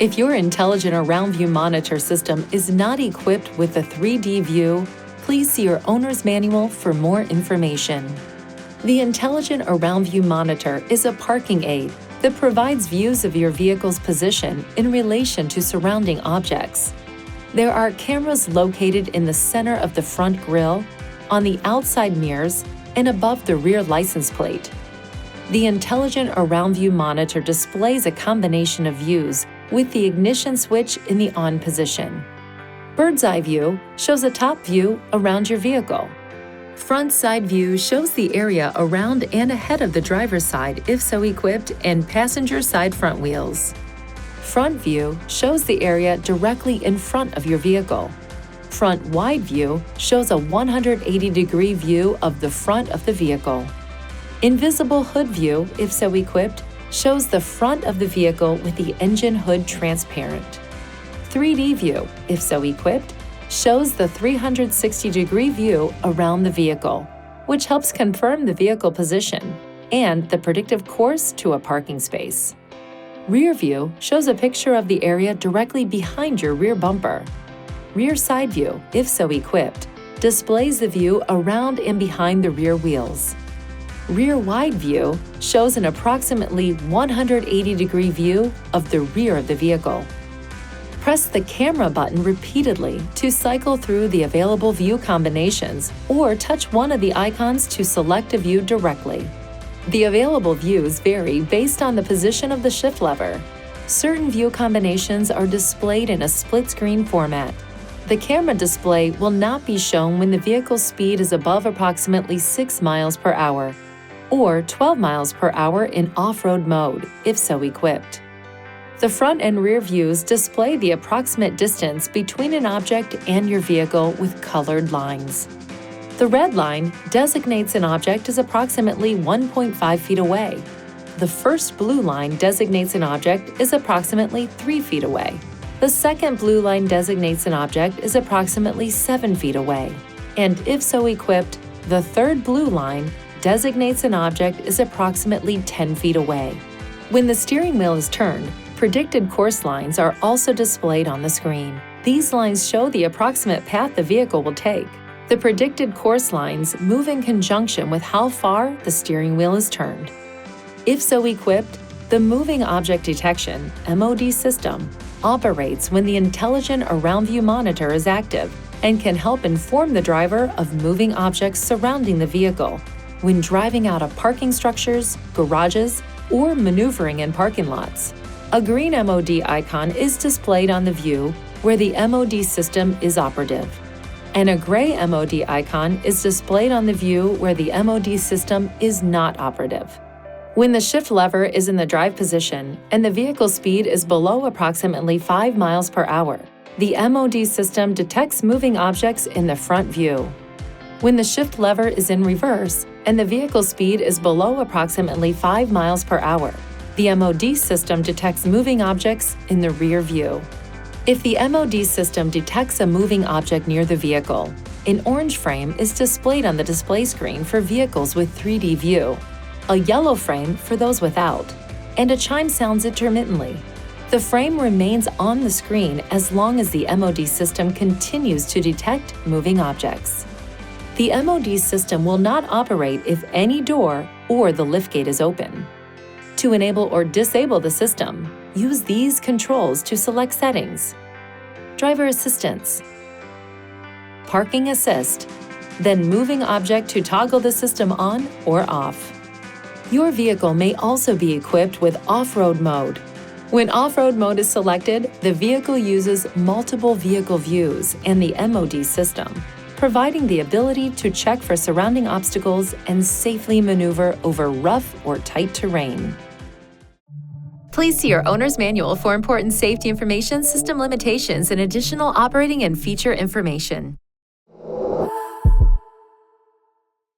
If your intelligent around view monitor system is not equipped with a 3D view, please see your owner's manual for more information. The Intelligent Around View Monitor is a parking aid that provides views of your vehicle's position in relation to surrounding objects. There are cameras located in the center of the front grille, on the outside mirrors, and above the rear license plate. The Intelligent Around View Monitor displays a combination of views with the ignition switch in the on position. Bird's eye view shows a top view around your vehicle. Front side view shows the area around and ahead of the driver's side if so equipped and passenger side front wheels. Front view shows the area directly in front of your vehicle. Front wide view shows a 180-degree view of the front of the vehicle. Invisible hood view, if so equipped, shows the front of the vehicle with the engine hood transparent. 3D view, if so equipped, shows the 360-degree view around the vehicle, which helps confirm the vehicle position and the predictive course to a parking space. Rear view shows a picture of the area directly behind your rear bumper. Rear side view, if so equipped, displays the view around and behind the rear wheels. Rear wide view shows an approximately 180-degree view of the rear of the vehicle. Press the camera button repeatedly to cycle through the available view combinations or touch one of the icons to select a view directly. The available views vary based on the position of the shift lever. Certain view combinations are displayed in a split-screen format. The camera display will not be shown when the vehicle's speed is above approximately 6 miles per hour or 12 miles per hour in off-road mode, if so equipped. The front and rear views display the approximate distance between an object and your vehicle with colored lines. The red line designates an object as approximately 1.5 feet away. The first blue line designates an object as approximately 3 feet away. The second blue line designates an object as approximately 7 feet away. And if so equipped, the third blue line designates an object as approximately 10 feet away. When the steering wheel is turned, predicted course lines are also displayed on the screen. These lines show the approximate path the vehicle will take. The predicted course lines move in conjunction with how far the steering wheel is turned. If so equipped, the Moving Object Detection (MOD) system operates when the Intelligent Around View Monitor is active and can help inform the driver of moving objects surrounding the vehicle when driving out of parking structures, garages, or maneuvering in parking lots. A green MOD icon is displayed on the view where the MOD system is operative, and a gray MOD icon is displayed on the view where the MOD system is not operative. When the shift lever is in the drive position and the vehicle speed is below approximately 5 miles per hour, the MOD system detects moving objects in the front view. When the shift lever is in reverse and the vehicle speed is below approximately 5 miles per hour, the MOD system detects moving objects in the rear view. If the MOD system detects a moving object near the vehicle, an orange frame is displayed on the display screen for vehicles with 3D view, a yellow frame for those without, and a chime sounds intermittently. The frame remains on the screen as long as the MOD system continues to detect moving objects. The MOD system will not operate if any door or the liftgate is open. To enable or disable the system, use these controls to select settings: Driver Assistance, Parking Assist, then Moving Object to toggle the system on or off. Your vehicle may also be equipped with off-road mode. When off-road mode is selected, the vehicle uses multiple vehicle views and the MOD system, providing the ability to check for surrounding obstacles and safely maneuver over rough or tight terrain. Please see your owner's manual for important safety information, system limitations, and additional operating and feature information.